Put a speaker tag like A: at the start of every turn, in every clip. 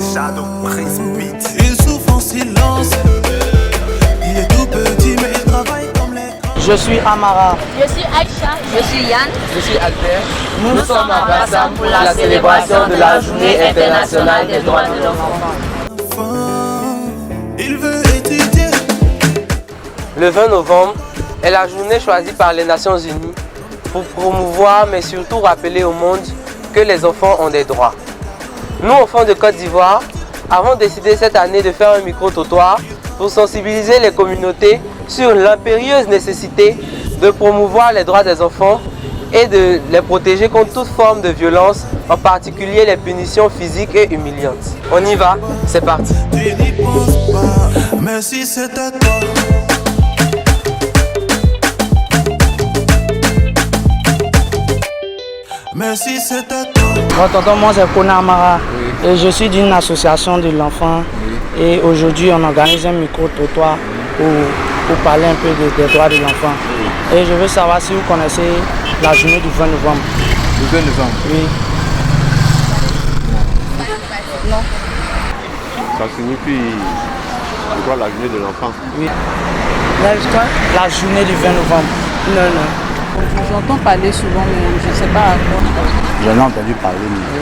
A: Shadow Prince Beat. Il souffre en silence. Il est tout petit mais il travaille comme les grands.
B: Je suis Amara.
C: Je suis Aïcha.
D: Je suis Yann.
E: Je suis Albert.
D: Nous sommes à Bassam pour la célébration de la Journée internationale des droits de l'enfant.
A: Il veut étudier.
E: Le 20 novembre est la journée choisie par les Nations Unies pour promouvoir mais surtout rappeler au monde que les enfants ont des droits. Nous, enfants de Côte d'Ivoire, avons décidé cette année de faire un micro-trottoir pour sensibiliser les communautés sur l'impérieuse nécessité de promouvoir les droits des enfants et de les protéger contre toute forme de violence, en particulier les punitions physiques et humiliantes. On y va, c'est parti.
A: Tu n'y penses pas, mais si c'était toi. Mais si c'était toi.
B: Bon, tonton, moi c'est Kona Amara. Oui. Et je suis d'une association de l'enfant. Oui. Et aujourd'hui on organise un micro-trottoir pour parler un peu des droits de l'enfant. Oui. Et je veux savoir si vous connaissez la journée du 20 novembre.
F: Le 20 novembre?
B: Oui.
C: Non.
F: Ça signifie quoi la journée de l'enfant?
B: Oui. La journée du 20 novembre. Non, non.
G: J'entends parler souvent, mais je ne sais pas à quoi.
H: J'en ai entendu parler, mais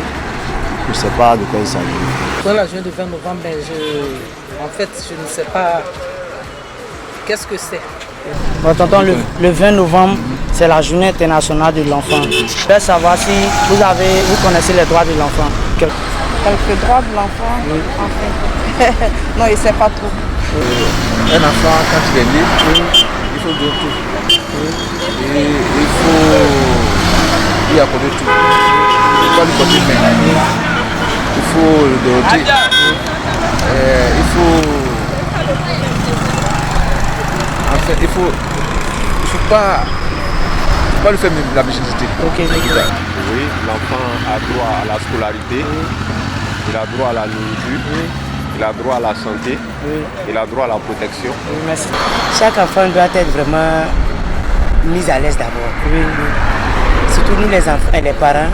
H: je ne sais pas de quoi il s'agit.
G: Pour la journée du 20 novembre, ben en fait, je ne sais pas qu'est-ce que c'est.
B: Bon, tonton, le 20 novembre, c'est la journée internationale de l'enfant. Je veux savoir si vous connaissez les droits de l'enfant.
G: Quelques droits de l'enfant, oui. En fait. Non, il ne sait pas trop.
F: Un enfant, quand il est né, il faut dire tout. Et il faut lui accorder tout. Il faut lui porter main. Il faut le doter. Il faut... En fait, il faut pas lui faire la méchanceté.
B: Okay.
F: Oui, l'enfant a droit à la scolarité, il a droit à la nourriture, il a droit à la santé, il a droit à la protection.
B: Merci.
I: Chaque enfant doit être vraiment mis à l'aise d'abord. Oui. Surtout nous les enfants et les parents,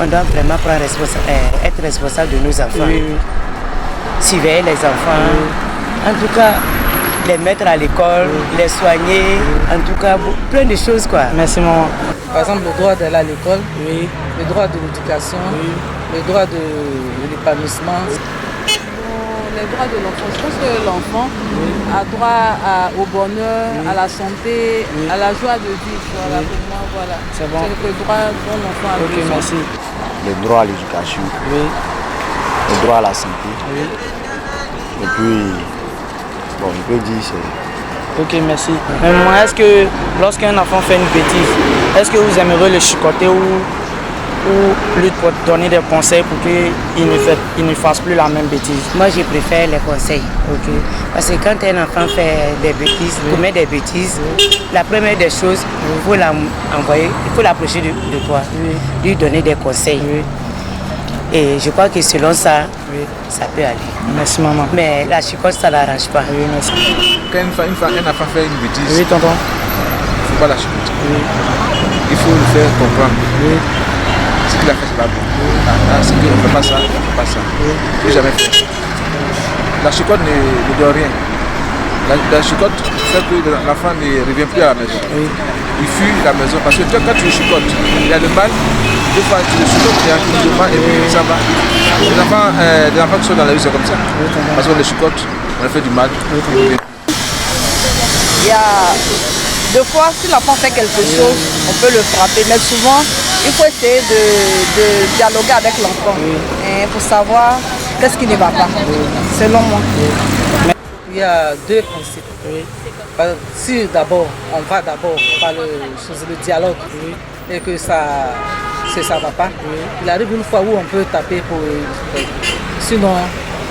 I: on doit vraiment être responsable de nos enfants. Oui. Surveiller les enfants, en tout cas les mettre à l'école, les soigner, en tout cas plein de choses quoi.
B: Merci maman.
G: Par exemple le droit d'aller à l'école, le droit de l'éducation, le droit de l'épanouissement.
J: Les droits de l'enfant, je pense que l'enfant a droit au bonheur, à la santé, à la joie de vivre. Voilà, pour moi, voilà.
B: C'est bon.
J: C'est le droit dont l'enfant a besoin.
B: Merci.
H: Le droit à l'éducation, le droit à la santé. Et puis, bon, je peux dire c'est...
B: Ok, merci. Mais moi, est-ce que lorsqu'un enfant fait une bêtise, est-ce que vous aimeriez le chicoter ou lui donner des conseils pour qu'il ne fasse plus la même bêtise?
I: Moi, je préfère les conseils. Okay. Parce que quand un enfant fait des bêtises, commet des bêtises, la première des choses, il faut l'envoyer, il faut l'approcher de toi, lui donner des conseils. Et je crois que selon ça, ça peut aller.
B: Merci maman.
I: Mais la chicote, ça n'arrange pas.
B: Oui, merci.
F: Quand un enfant fait une bêtise,
B: oui, tonton.
F: Il ne faut pas la chicoter. Il faut le faire comprendre. Ce qu'il a fait, c'est pas bon. Ce qu'on ne fait pas ça, on ne fait pas ça. Il ne faut jamais faire. La chicote ne donne rien. La chicote fait que l'enfant ne revient plus à la maison. Il fuit la maison parce que quand tu le chicotes, il y a le mal. Des fois, tu le chicotes, il y a le mal et puis ça va. Les enfants qui sont dans la rue, c'est comme ça. Parce qu'on les chicote, on leur fait du mal.
G: Il y a deux fois, si l'enfant fait quelque chose, on peut le frapper. Mais souvent, il faut essayer de dialoguer avec l'enfant pour savoir qu'est-ce qui ne va pas, selon moi. Il y a deux principes. Si d'abord, on va d'abord par le dialogue et que ça ne va pas, il arrive une fois où on peut taper pour... Sinon,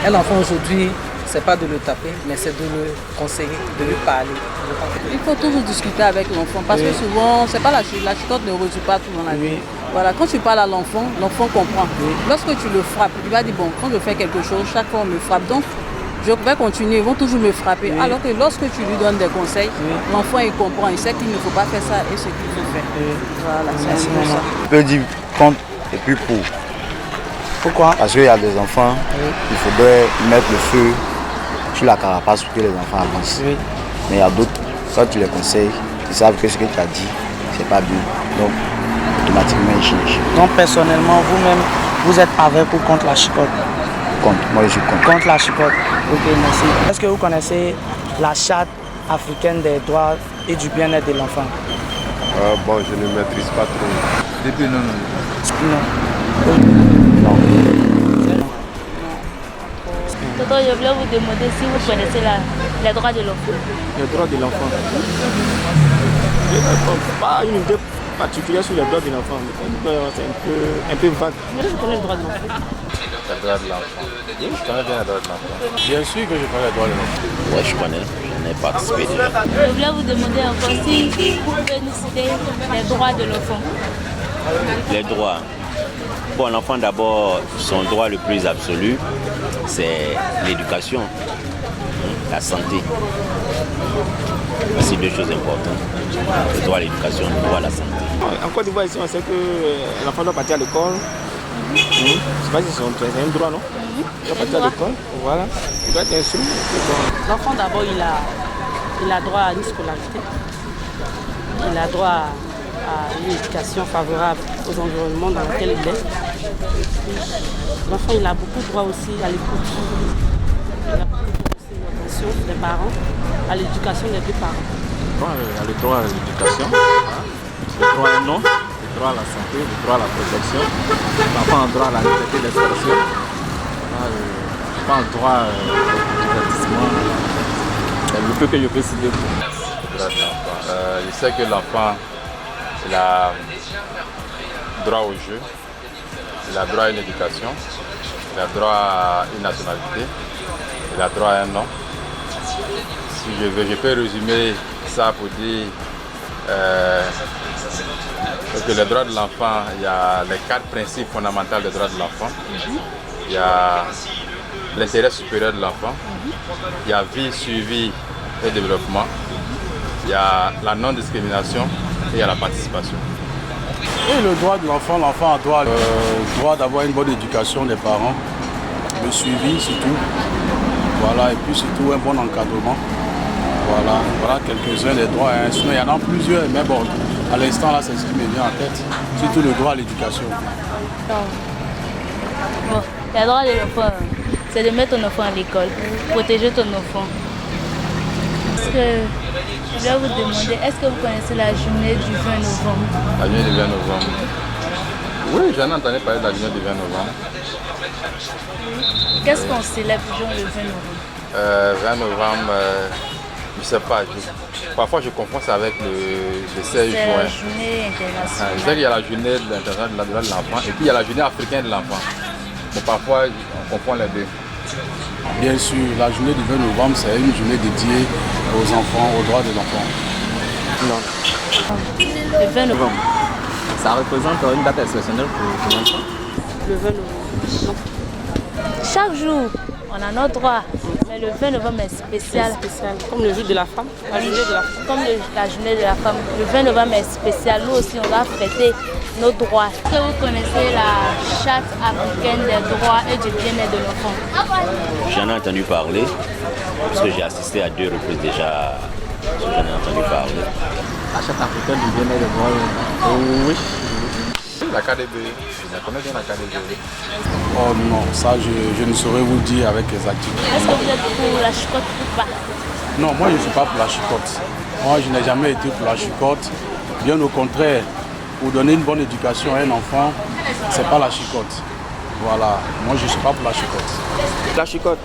G: un enfant aujourd'hui, c'est pas de le taper, mais c'est de le conseiller, de lui parler.
J: Il faut toujours discuter avec l'enfant parce que souvent, c'est pas la chicote ne résout pas tout dans la vie. Voilà, quand tu parles à l'enfant, l'enfant comprend. Lorsque tu le frappes, il va dire bon, quand je fais quelque chose, chaque fois on me frappe. Donc, je vais continuer, ils vont toujours me frapper. Alors que lorsque tu lui donnes des conseils, l'enfant il comprend, il sait qu'il ne faut pas faire ça et ce qu'il faut faire. Voilà, c'est ça.
H: On peut dire contre et puis pour.
B: Pourquoi?
H: Parce qu'il y a des enfants, il faudrait mettre le feu sur la carapace pour que les enfants avancent.
B: Oui.
H: Mais il y a d'autres, quand tu les conseilles, ils savent que ce que tu as dit, c'est pas bien. Donc, automatiquement, ils changent.
B: Donc, personnellement, vous-même, vous êtes avec ou contre la chicotte?
H: Contre, moi je suis contre.
B: Contre la chicotte. Ok, merci. Est-ce que vous connaissez la charte africaine des droits et du bien-être de l'enfant?
K: Bon, je ne maîtrise pas trop.
F: Depuis non.
C: Tonton, je voulais vous demander si vous connaissez les droits de l'enfant.
L: Les droits de l'enfant. Pas une idée particulière sur les droits de l'enfant. C'est un peu vague.
J: Je connais le droit de l'enfant.
K: Les droits de l'enfant. Oui, je connais bien les droits de l'enfant.
F: Bien sûr que je connais les droits de l'enfant.
M: Oui, je connais. J'en ai participé déjà.
C: Je voulais vous demander encore si vous pouvez nous citer les droits de l'enfant.
M: Les droits. Bon, l'enfant d'abord, son droit le plus absolu, c'est l'éducation, la santé. C'est deux choses importantes. Le droit à l'éducation, le droit à la santé.
L: En Côte d'Ivoire, ici, on sait que l'enfant doit partir à l'école. Je ne sais pas si c'est un droit, non? Il doit partir à l'école, voilà. Il doit être instruit.
J: L'enfant d'abord, il a droit à une scolarité. Il a droit à une éducation favorable aux environnements dans lesquels il est. L'enfant, il a beaucoup de droit aussi à l'écoute. Il a beaucoup de droit aussi à l'attention des parents, à l'éducation des deux parents.
L: Bon, il a le droit à l'éducation, le droit à un nom, le droit à la santé, le droit à la protection. L'enfant a droit à la liberté d'expression. L'enfant a droit à divertissement. Le peu que je peux citer.
K: Je sais que l'enfant il a droit au jeu, il a droit à une éducation, il a droit à une nationalité, il a droit à un nom. Si je veux, je peux résumer ça pour dire que les droits de l'enfant, il y a les 4 principes fondamentaux des droits de l'enfant. Il y a l'intérêt supérieur de l'enfant, il y a vie, suivi et développement, il y a la non-discrimination et il y a la participation.
F: Et le droit de l'enfant, l'enfant a droit d'avoir une bonne éducation des parents, le suivi surtout, voilà, et puis surtout un bon encadrement. Voilà quelques-uns des droits, hein. Sinon il y en a plusieurs, mais bon, à l'instant là c'est ce qui me vient en tête, surtout le droit à l'éducation.
C: Bon, les droits de l'enfant, c'est de mettre ton enfant à l'école, protéger ton enfant. Je vais vous demander, est-ce que vous connaissez la journée du 20 novembre?
K: La journée du 20 novembre. Oui, j'en ai entendu parler de la journée du 20 novembre.
C: Qu'est-ce qu'on célèbre le 20 novembre?
K: 20 novembre, je ne sais pas. Parfois je confonds ça avec le 16 juin.
C: C'est la journée internationale.
K: Je sais qu'il y a la journée internationale de l'enfant et puis il y a la journée africaine de l'enfant. Mais parfois on confond les deux.
F: Bien sûr, la journée du 20 novembre, c'est une journée dédiée aux enfants, aux droits de l'enfant.
C: Non. Le 20 novembre.
L: Ça représente une date exceptionnelle pour l'enfant?
J: Le 20 novembre, non.
C: Chaque jour, on a notre droit. Mais le 20 novembre est spécial.
J: Comme le jour de la femme, la journée de la femme.
C: Comme la journée de la femme. Le 20 novembre est spécial. Nous aussi, on va fêter nos droits. Est-ce que vous connaissez la charte africaine des droits et du bien-être de l'enfant?
M: J'en ai entendu parler, parce que j'ai assisté à 2 reprises déjà. J'en ai entendu parler.
L: La charte africaine du bien-être de l'enfant, oui.
K: La KDB, je connais bien la KDB.
F: Oh non, ça je ne saurais vous dire avec exactitude.
C: Est-ce que vous êtes pour la chicotte ou pas?
F: Non, moi je ne suis pas pour la chicotte. Moi je n'ai jamais été pour la chicotte. Bien au contraire, pour donner une bonne éducation à un enfant, c'est pas la chicotte. Voilà, moi je ne suis pas pour la chicotte.
L: La chicotte?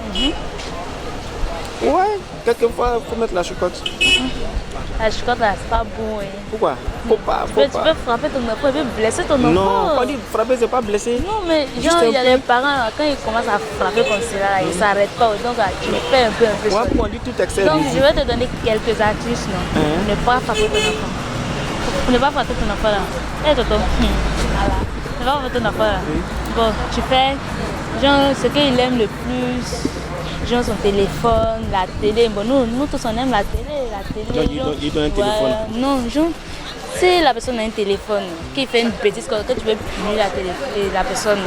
L: Ouais, quelquefois il faut mettre la chicotte.
C: La chicotte là, c'est pas bon.
L: Pourquoi? Faut pas.
C: Tu peux frapper ton enfant, tu peux blesser ton enfant.
L: Non, quand il frapper, c'est pas blesser.
C: Non, mais genre, il y a des parents, quand ils commencent à frapper comme cela, ils ne s'arrêtent pas. Donc, tu fais un peu.
L: Moi, on dit tout excès.
C: Donc, je vais te donner quelques astuces, non? Ne pas frapper ton enfant. Ne pas frapper ton enfant là. Hé, Toto. Voilà. Ne pas frapper ton enfant là. Bon, tu fais, genre, ce qu'il aime le plus. Genre son téléphone, la télé. Bon, nous tous on aime la télé.
L: Il donne un téléphone.
C: Non, genre, Si la personne a un téléphone qui fait une bêtise, que tu veux punir la personne,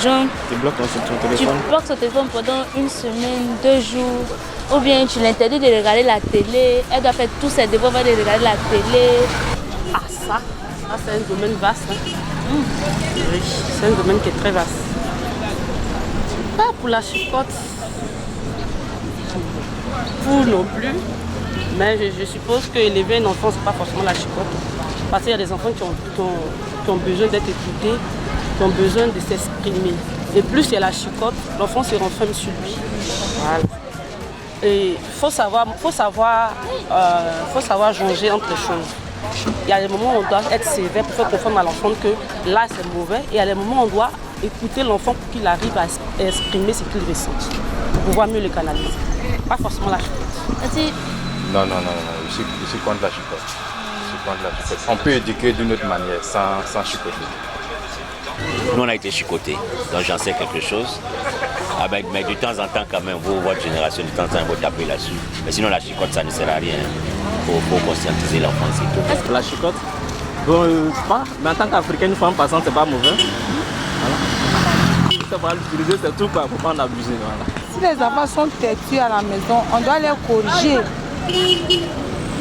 C: genre,
L: Tu bloques ton téléphone.
C: tu bloques son téléphone pendant une semaine, 2 jours, ou bien tu l'interdis de regarder la télé, elle doit faire tous ses devoirs de regarder la télé.
J: Ah ça c'est un domaine vaste. Hein. Oui, c'est un domaine qui est très vaste. Pas pour la chicotte, pour non plus, mais je suppose qu'élever un enfant, c'est pas forcément la chicotte. Parce qu'il y a des enfants qui ont besoin d'être écoutés, qui ont besoin de s'exprimer. Et plus il y a la chicotte, l'enfant se renferme sur lui. Voilà. Et il faut savoir jauger entre les choses. Il y a des moments où on doit être sévère pour faire comprendre à l'enfant que là c'est mauvais. Et il y a des moments où on doit écouter l'enfant pour qu'il arrive à exprimer ce qu'il ressent, pour pouvoir mieux le canaliser. Pas forcément la chicotte.
K: Non, je suis contre la chicotte. On peut éduquer d'une autre manière, sans chicoter.
M: Nous, on a été chicotés, donc j'en sais quelque chose. Mais de temps en temps, quand même, votre génération, de temps en temps, vous tapez là-dessus. Mais sinon, la chicotte, ça ne sert à rien. Il faut conscientiser l'enfant, c'est tout.
L: La chicotte, bon, pas, mais en tant qu'Africain, une femme passante, c'est pas mauvais. Voilà. Ça va l'utiliser, c'est tout, quoi, pour pas en abuser. Voilà.
N: Si les enfants sont têtus à la maison, on doit les corriger.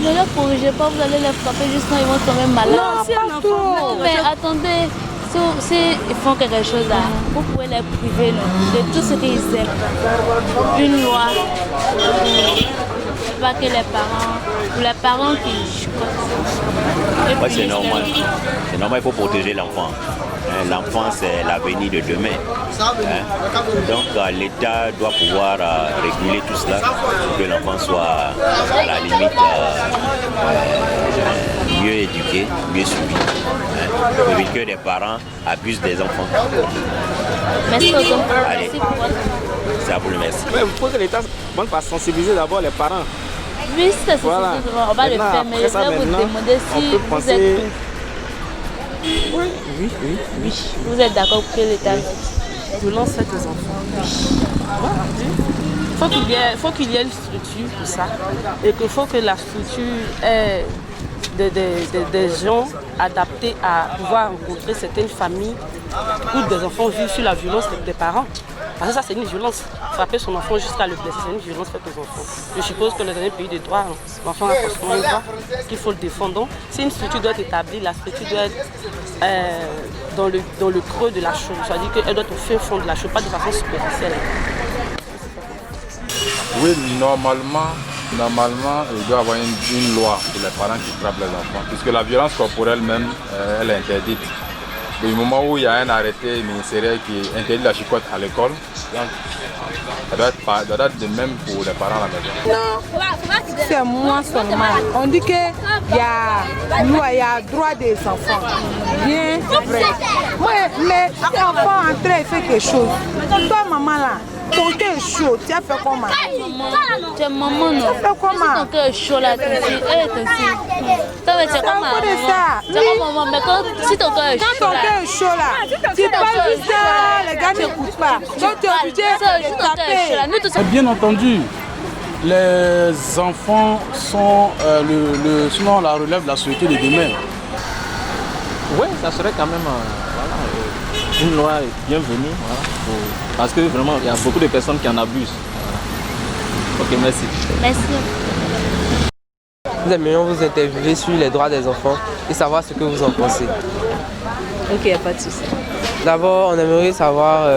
C: Ne les corrigez pas, vous allez les frapper juste quand ils vont tomber malades.
N: Non, c'est pas tout.
C: Mais attendez, s'ils font quelque chose là, vous pouvez les priver de tout ce qu'ils aiment. Une loi, pas que les parents qui chicotent.
M: Ouais, c'est normal. C'est normal, il faut protéger l'enfant. L'enfant, c'est l'avenir de demain. Donc, l'État doit pouvoir réguler tout cela pour que l'enfant soit, à la limite, mieux éduqué, mieux suivi. Pour éviter que les parents abusent des enfants.
C: Merci beaucoup.
M: Allez, c'est à vous le merci.
L: Il faut que l'État commence par sensibiliser d'abord les parents.
C: Oui, c'est
L: voilà.
C: On va le faire, mais je vais vous demander si vous êtes...
L: Oui.
C: Vous êtes d'accord pour que l'État
J: violence faite aux enfants? Oui. Il faut qu'il y ait une structure pour ça. Et qu'il faut que la structure ait des gens adaptés à pouvoir rencontrer certaines familles où des enfants vivent sur la violence des parents. Parce que ça, c'est une violence. Frapper son enfant jusqu'à le blesser, c'est une violence faite aux enfants. Je suppose que dans un pays de droit, l'enfant a forcément un droit, qu'il faut le défendre. Donc, si une structure doit être établie, la structure doit être dans le creux de la chose. C'est-à-dire qu'elle doit être au fin fond de la chose, pas de façon superficielle.
K: Oui, normalement, il doit y avoir une loi pour les parents qui frappent les enfants, puisque la violence corporelle même, elle est interdite. Du moment où il y a un arrêté ministériel qui interdit la chicotte à l'école, ça doit être de même pour les parents à la maison.
N: Non, c'est moi seulement. On dit qu'il y a droit des enfants. Bien vrai. Oui, mais si l'enfant est entré et fait quelque chose, toi maman là, ton cœur est chaud, tu as fait comment?
C: Tu es maman, non?
N: Tu as fait comment?
C: Si ton cœur est chaud là, elle est ainsi. C'est comme maman. C'est comme maman, mais si ton cœur est chaud là.
N: Quand ton cœur est chaud là, tu parles juste ça, les gars n'écoutent pas. Donc tu es obligé de taper.
O: Bien entendu, les enfants sont sinon la relève de la société de demain.
L: Oui, ça serait quand même une loi bienvenue. Parce que vraiment, il y a beaucoup de personnes qui en abusent. Ok, merci.
C: Merci.
E: Nous aimerions vous interviewer sur les droits des enfants et savoir ce que vous en pensez.
J: Ok, il n'y a pas de souci.
E: D'abord, on aimerait savoir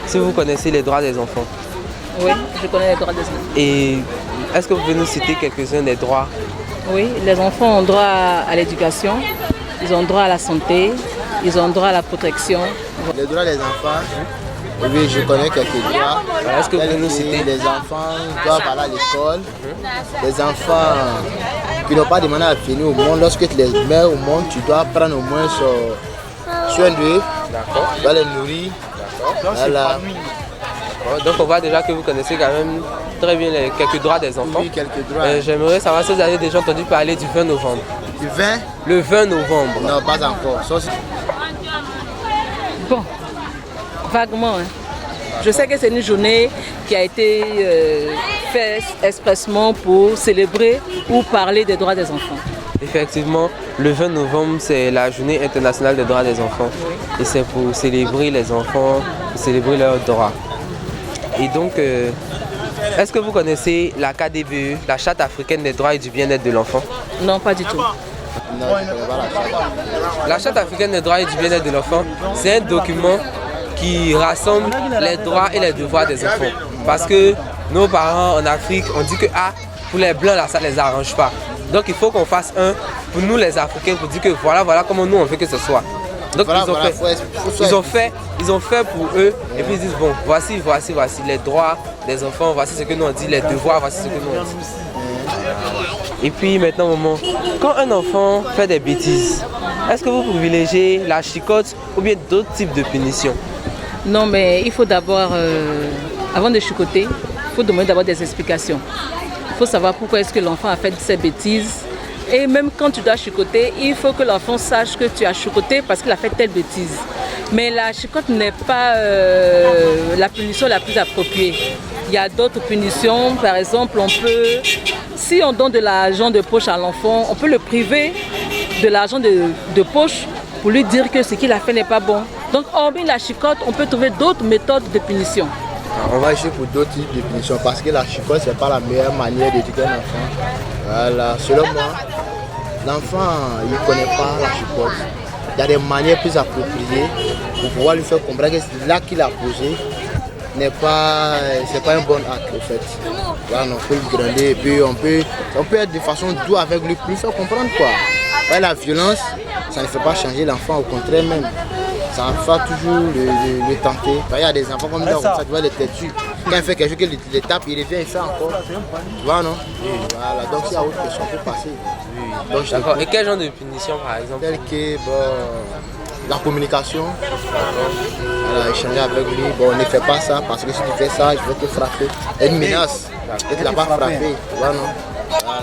E: si vous connaissez les droits des enfants.
J: Oui, je connais les droits des enfants.
E: Et est-ce que vous pouvez nous citer quelques-uns des droits?
J: Oui, les enfants ont droit à l'éducation, ils ont droit à la santé, ils ont droit à la protection.
P: Les droits des enfants, oui, je connais quelques droits.
E: Est-ce que vous pouvez nous citer?
P: Les enfants doivent aller à l'école. Les enfants qui n'ont pas demandé à venir au monde, lorsque tu les mets au monde, tu dois prendre au moins soin d'eux. Tu dois les nourrir. Voilà.
E: Donc on voit déjà que vous connaissez quand même très bien quelques droits des enfants.
P: Oui, quelques droits.
E: J'aimerais savoir si vous avez déjà entendu parler du 20 novembre.
P: Du 20?
E: Le 20 novembre.
P: Non, pas encore.
J: Bon, vaguement. Hein. Je sais que c'est une journée qui a été faite expressement pour célébrer ou parler des droits des enfants.
E: Effectivement, le 20 novembre, c'est la journée internationale des droits des enfants. Et c'est pour célébrer les enfants, pour célébrer leurs droits. Et donc, est-ce que vous connaissez la KDBE, la Charte africaine des droits et du bien-être de l'enfant?
J: Non, pas du tout.
P: Non, je connais pas la charte.
E: La Charte africaine des droits et du bien-être de l'enfant, c'est un document qui rassemble les droits et les devoirs des enfants. Parce que nos parents en Afrique, on dit que pour les blancs, là, ça ne les arrange pas. Donc il faut qu'on fasse un pour nous les Africains, pour dire que voilà comment nous on veut que ce soit. Donc ils ont fait pour eux et puis ils disent bon, voici les droits des enfants, voici ce que nous on dit, les devoirs, voici ce que nous on dit. Et puis maintenant, maman, quand un enfant fait des bêtises, est-ce que vous privilégiez la chicotte ou bien d'autres types de punitions?
J: Non, mais il faut d'abord, avant de chicoter, il faut demander d'abord des explications. Il faut savoir pourquoi est-ce que l'enfant a fait ces bêtises. Et même quand tu dois chicoter, il faut que l'enfant sache que tu as chicoté parce qu'il a fait telle bêtise. Mais la chicotte n'est pas la punition la plus appropriée. Il y a d'autres punitions. Par exemple, si on donne de l'argent de poche à l'enfant, on peut le priver de l'argent de poche pour lui dire que ce qu'il a fait n'est pas bon. Donc, hormis la chicotte, on peut trouver d'autres méthodes de punition.
P: On va essayer pour d'autres types de punitions parce que la chicotte, ce n'est pas la meilleure manière d'éduquer un enfant. Voilà. Selon moi, l'enfant, il ne connaît pas la chicotte. Il y a des manières plus appropriées pour pouvoir lui faire comprendre que là qu'il a posé n'est pas un bon acte, en fait. Voilà, on peut le gronder et puis on peut être de façon douce avec lui pour lui faire comprendre quoi. Ouais, la violence, ça ne fait pas changer l'enfant, au contraire même. Ça va toujours le tenter. Il y a des enfants comme ça, tu vois les têtus. Quand il fait quelque chose, qu'il les tape, il revient, il fait encore. Tu vois, non? Voilà, donc s'il y a autre question, on peut passer.
E: D'accord. Et quel genre de punition par exemple?
P: Tel que la communication. Voilà, échanger avec lui. Bon, ne fais pas ça parce que si tu fais ça, je vais te frapper. Une menace. Et tu ne l'as pas frappé. Tu vois, non? Voilà.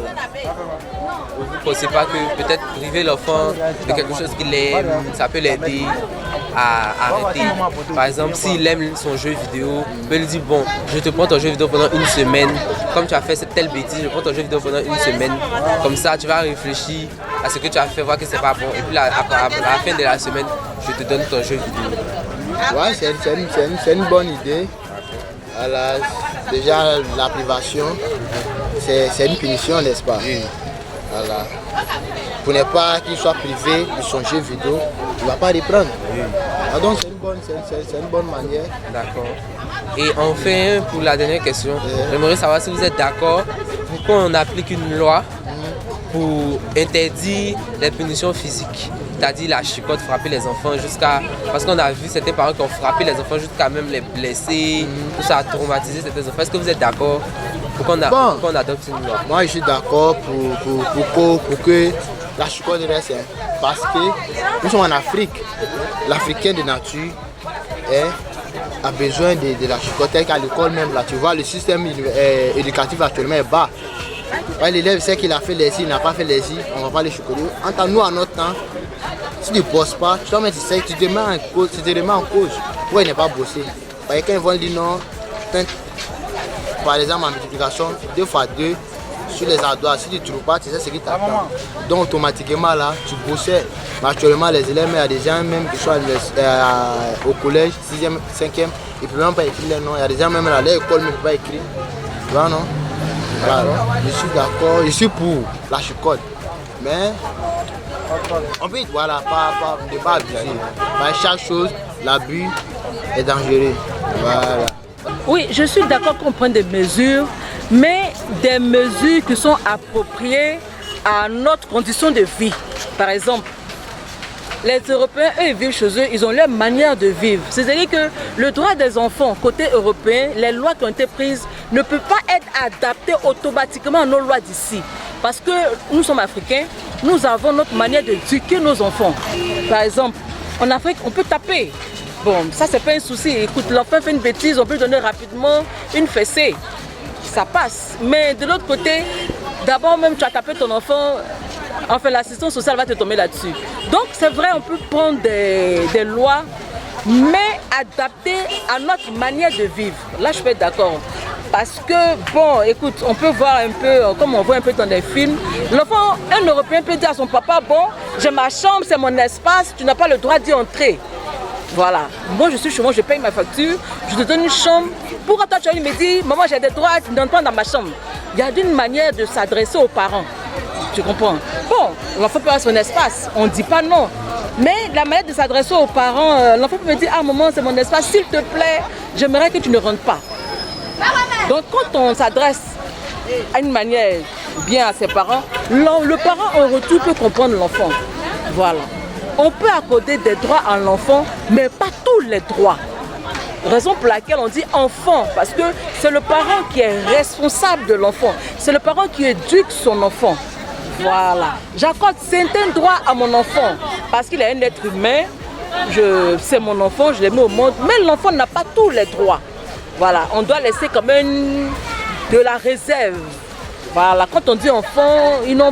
E: Vous ne pensez pas que peut-être priver l'enfant de quelque chose qu'il aime, ça peut l'aider à arrêter? Par exemple, s'il aime son jeu vidéo, on peut lui dire bon, je te prends ton jeu vidéo pendant une semaine. Comme tu as fait cette telle bêtise, je prends ton jeu vidéo pendant une semaine. Comme ça, tu vas réfléchir à ce que tu as fait, voir que c'est pas bon. Et puis à la fin de la semaine, je te donne ton jeu vidéo.
P: Ouais, c'est une bonne idée. Voilà, déjà, la privation, c'est une punition, n'est-ce pas? Voilà. Pour ne pas qu'il soit privé de son jeu vidéo, il ne va pas reprendre. Ah, donc c'est une bonne manière.
E: D'accord. Et enfin, pour la dernière question, j'aimerais savoir si vous êtes d'accord pour qu'on applique une loi pour interdire les punitions physiques. C'est-à-dire la chicotte, frapper les enfants jusqu'à... Parce qu'on a vu certains parents qui ont frappé les enfants jusqu'à même les blesser, tout ça a traumatisé certains enfants. Est-ce que vous êtes d'accord pour qu'on adopte une loi?
P: Moi je suis d'accord pour que la chicotte reste. Parce que nous sommes en Afrique. L'Africain de nature a besoin de la chicotte. À l'école même, là, tu vois, le système éducatif actuellement est bas. L'élève sait qu'il a fait les il n'a pas fait les on ne va pas les chicoter. Nous, à notre temps, si tu ne bosses pas, tu te remets en cause. Pourquoi il n'est pas bossé? Parce que quand ils vont dire non, par exemple en multiplication, 2 fois 2 sur les ardoises, si tu ne trouves pas, tu sais ce qui t'attend. Donc automatiquement là, tu bossais. Mais actuellement, les élèves, il y a des gens même qui sont au collège, 6e, 5e, ils ne peuvent même pas écrire les noms. Il y a des gens même à l'école, mais ils ne peuvent pas écrire. Tu vois, non? Voilà. Je suis d'accord, je suis pour la chicotte. Mais on peut voilà, ne pas abuser. Chaque chose, l'abus est dangereux. Voilà.
J: Oui, je suis d'accord qu'on prenne des mesures, mais des mesures qui sont appropriées à notre condition de vie. Par exemple, les Européens, eux, ils vivent chez eux, ils ont leur manière de vivre. C'est-à-dire que le droit des enfants, côté européen, les lois qui ont été prises ne peuvent pas être adaptées automatiquement à nos lois d'ici. Parce que nous sommes africains, nous avons notre manière d'éduquer nos enfants. Par exemple, en Afrique, on peut taper. Bon, ça, c'est pas un souci. Écoute, l'enfant fait une bêtise, on peut lui donner rapidement une fessée. Ça passe. Mais de l'autre côté, d'abord même, tu as tapé ton enfant, enfin, l'assistance sociale va te tomber là-dessus. Donc, c'est vrai, on peut prendre des lois, mais adaptées à notre manière de vivre. Là, je peux être d'accord. Parce que, bon, écoute, on peut voir un peu, comme on voit un peu dans des films, l'enfant, un Européen peut dire à son papa, bon, j'ai ma chambre, c'est mon espace, tu n'as pas le droit d'y entrer. Voilà. Moi, je suis chez moi, je paye ma facture, je te donne une chambre. Pourquoi toi, tu me dis, maman, j'ai des droits, tu n'entres pas dans ma chambre. Il y a une manière de s'adresser aux parents. Tu comprends? Bon, l'enfant peut avoir son espace, on ne dit pas non. Mais la manière de s'adresser aux parents, l'enfant peut me dire, ah maman, c'est mon espace, s'il te plaît, j'aimerais que tu ne rentres pas. Donc quand on s'adresse à une manière bien à ses parents, le parent en retour peut comprendre l'enfant. Voilà. On peut accorder des droits à l'enfant, mais pas tous les droits. Raison pour laquelle on dit enfant, parce que c'est le parent qui est responsable de l'enfant. C'est le parent qui éduque son enfant. Voilà. J'accorde certains droits à mon enfant, parce qu'il est un être humain. C'est mon enfant, je l'ai mis au monde. Mais l'enfant n'a pas tous les droits. Voilà. On doit laisser quand même de la réserve. Voilà, quand on dit enfants, ils ne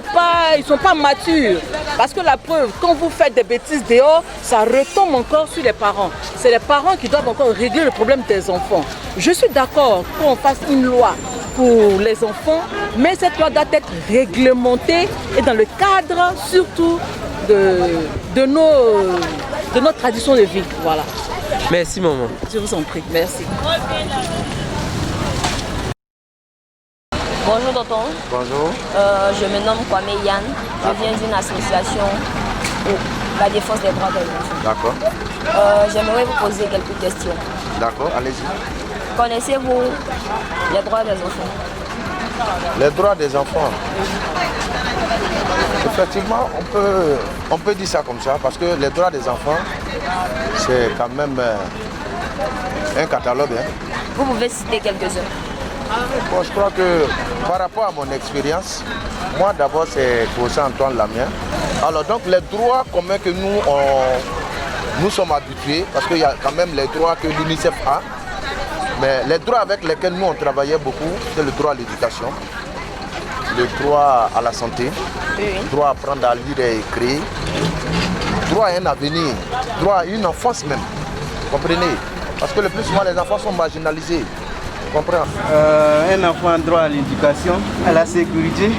J: sont pas matures. Parce que la preuve, quand vous faites des bêtises dehors, ça retombe encore sur les parents. C'est les parents qui doivent encore régler le problème des enfants. Je suis d'accord qu'on fasse une loi pour les enfants, mais cette loi doit être réglementée et dans le cadre surtout de nos traditions de vie. Voilà.
E: Merci maman.
J: Je vous en prie, merci.
Q: Bonjour tonton.
H: Bonjour.
Q: Je me nomme Kwame Yann. Je viens d'une association pour la défense des droits des enfants.
H: D'accord.
Q: J'aimerais vous poser quelques questions.
H: D'accord, allez-y.
Q: Connaissez-vous les droits des enfants?
H: Les droits des enfants. Effectivement, on peut dire ça comme ça, parce que les droits des enfants, c'est quand même un catalogue. Hein.
Q: Vous pouvez citer quelques-uns.
H: Bon, je crois que par rapport à mon expérience, moi d'abord c'est José Antoine Lamien. Alors donc les droits communs que nous sommes habitués, parce qu'il y a quand même les droits que l'UNICEF a, mais les droits avec lesquels nous on travaillait beaucoup, c'est le droit à l'éducation, le droit à la santé, le droit à apprendre à lire et écrire, le droit à un avenir, le droit à une enfance même, comprenez? Parce que le plus souvent les enfants sont marginalisés.
R: Un enfant a droit à l'éducation, à la sécurité,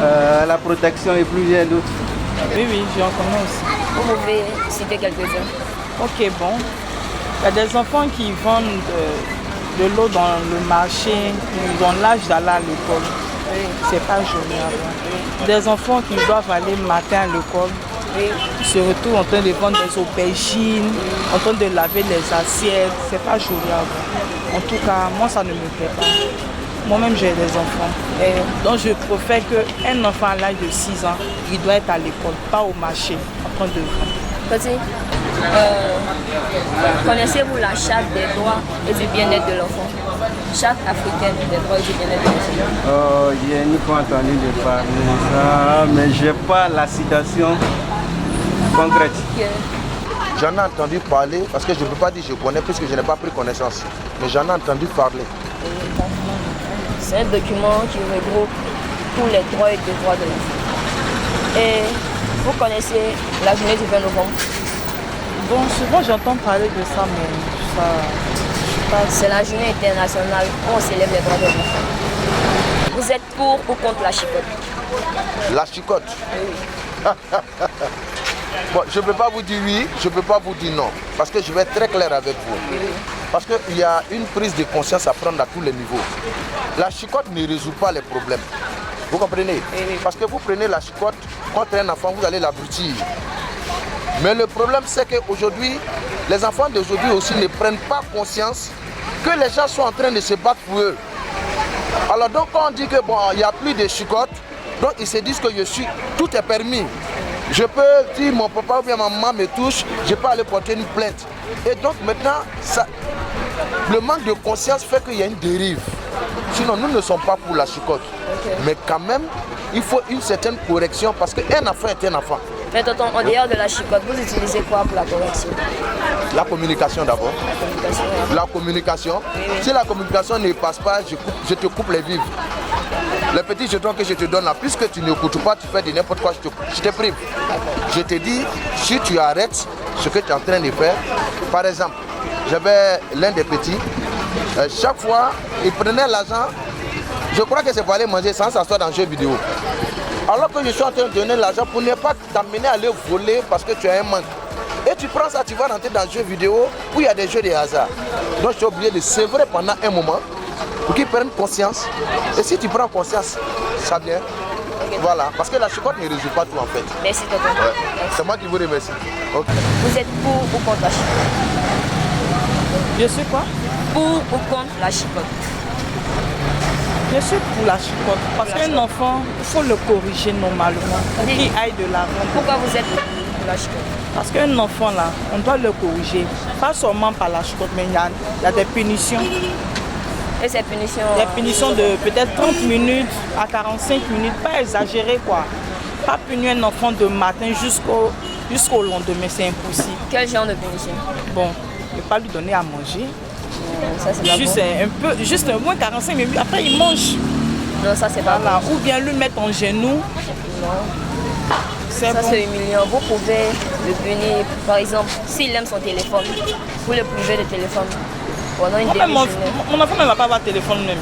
R: à la protection et plusieurs d'autres.
B: Oui, j'en connais aussi.
Q: Vous pouvez citer quelques-uns.
B: Ok, bon. Il y a des enfants qui vendent de l'eau dans le marché, dans l'âge d'aller à l'école. C'est pas joli. Des enfants qui doivent aller le matin à l'école, ils se retrouvent en train de vendre des aubergines, en train de laver les assiettes. C'est pas joli. En tout cas, moi ça ne me plaît pas. Moi-même j'ai des enfants. Donc je préfère qu'un enfant à l'âge de 6 ans, il doit être à l'école, pas au marché, en train de vendre.
Q: Petit, connaissez-vous la charte des droits et du bien-être de l'enfant? Charte africaine des droits et du bien-être de l'enfant.
R: J'ai ni pas entendu de parler de ça, mais je n'ai pas la citation concrète.
H: J'en ai entendu parler, parce que je ne peux pas dire que je connais, puisque je n'ai pas pris connaissance. Mais j'en ai entendu parler.
Q: C'est un document qui regroupe tous les droits et devoirs de l'enfant. Et vous connaissez la journée du 20 novembre?
B: Bon, souvent j'entends parler de ça, mais ça...
Q: C'est la journée internationale où on célèbre les droits des enfants. Vous êtes pour ou contre la chicotte?
H: La chicotte?
Q: Oui.
H: Bon, je ne peux pas vous dire oui, je ne peux pas vous dire non, parce que je vais être très clair avec vous. Parce qu'il y a une prise de conscience à prendre à tous les niveaux. La chicotte ne résout pas les problèmes. Vous comprenez? Parce que vous prenez la chicotte contre un enfant, vous allez l'abrutir. Mais le problème, c'est qu'aujourd'hui, les enfants d'aujourd'hui aussi ne prennent pas conscience que les gens sont en train de se battre pour eux. Alors donc, quand on dit que bon, il n'y a plus de chicotte, donc ils se disent que tout est permis. Je peux dire mon papa ou bien ma maman me touche, je peux aller porter une plainte. Et donc maintenant, le manque de conscience fait qu'il y a une dérive. Sinon, nous ne sommes pas pour la chicotte. Mais quand même, il faut une certaine correction parce qu'un enfant est un enfant.
Q: Mais tonton, en dehors de la chicotte, vous utilisez quoi pour la correction?
H: La communication d'abord. La communication. Si la communication ne passe pas, je te coupe les vivres. Les petits jetons que je te donne là, puisque tu n'écoutes pas, tu fais de n'importe quoi, je te prive. Je te dis, si tu arrêtes ce que tu es en train de faire, par exemple, j'avais l'un des petits, Chaque fois, ils prenaient l'argent. Je crois que c'est pour aller manger sans s'asseoir dans le jeu vidéo. Alors que je suis en train de donner l'argent pour ne pas t'amener à aller voler parce que tu as un manque. Et tu prends ça, tu vas rentrer dans le jeu vidéo où il y a des jeux de hasard. Donc je suis obligé de sevrer pendant un moment pour qu'ils prennent conscience. Et si tu prends conscience, ça vient. Voilà, parce que la chicotte ne résout pas tout en fait.
Q: Merci tonton.
H: Ouais. C'est moi qui vous remercie. Okay.
Q: Vous êtes pour ou contre la chicotte?
B: Je suis quoi?
Q: Pour ou contre la chicotte?
B: Je suis pour la chicotte. Parce qu'un enfant, il faut le corriger normalement pour qu'il aille de l'avant.
Q: Pourquoi vous êtes pour la chicotte?
B: Parce qu'un enfant là, on doit le corriger. Pas seulement par la chicotte, mais il y a des punitions.
Q: Et ces punitions?
B: Des punitions de peut-être 30 minutes à 45 minutes, pas exagéré quoi. Pas punir un enfant de matin jusqu'au lendemain, c'est impossible.
Q: Quel genre de punition?
B: Bon, ne pas lui donner à manger.
Q: Ça, c'est
B: juste bon. Juste au moins 45 minutes, après il mange.
Q: Non, ça c'est pas
B: bon. Ou bien le mettre en genoux.
Q: Non.
B: Ça
Q: bon. C'est humiliant. Vous pouvez le punir, par exemple, s'il aime son téléphone, vous le privez de téléphone. Pendant une demi-journée.
B: Mon enfant ne va pas avoir téléphone même,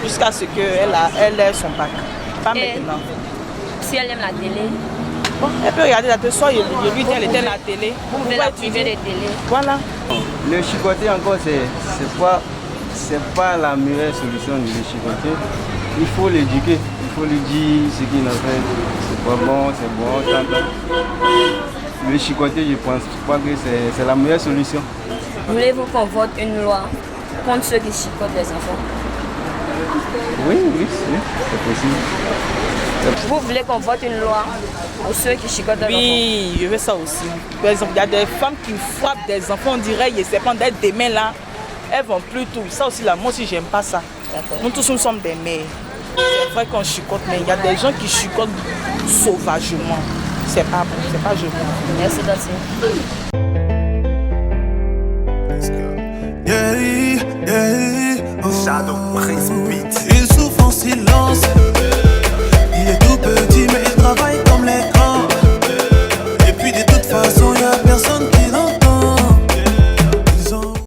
B: jusqu'à ce qu'elle ait son bac. Pas maintenant.
Q: Si elle aime la télé,
B: bon, elle peut regarder la télé, soit il lui dit elle était la télé.
Q: Vous pouvez la priver de télé.
B: Voilà.
R: Le chicoter encore, c'est pas la meilleure solution de le chicoter. Il faut l'éduquer, il faut lui dire ce qu'il a fait. C'est pas bon, c'est bon, tant. Le chicoter, je pense pas que c'est la meilleure solution.
Q: Voulez-vous qu'on vote une loi contre ceux qui chicotent les enfants?
R: Oui, c'est possible.
Q: Vous voulez qu'on vote une loi pour ceux qui chicotent les enfants?
B: Oui, je veux ça aussi. Par exemple, il y a des femmes qui frappent des enfants, on dirait que c'est pendant des mains là, elles vont plus tout. Ça aussi là, moi aussi j'aime pas ça. Nous tous nous sommes des mères. C'est vrai qu'on chicote, mais il y a des gens qui chicotent sauvagement. C'est pas bon, c'est pas joli.
Q: Merci Dancy.
A: Yeah, yeah, oh. Shadow Prince.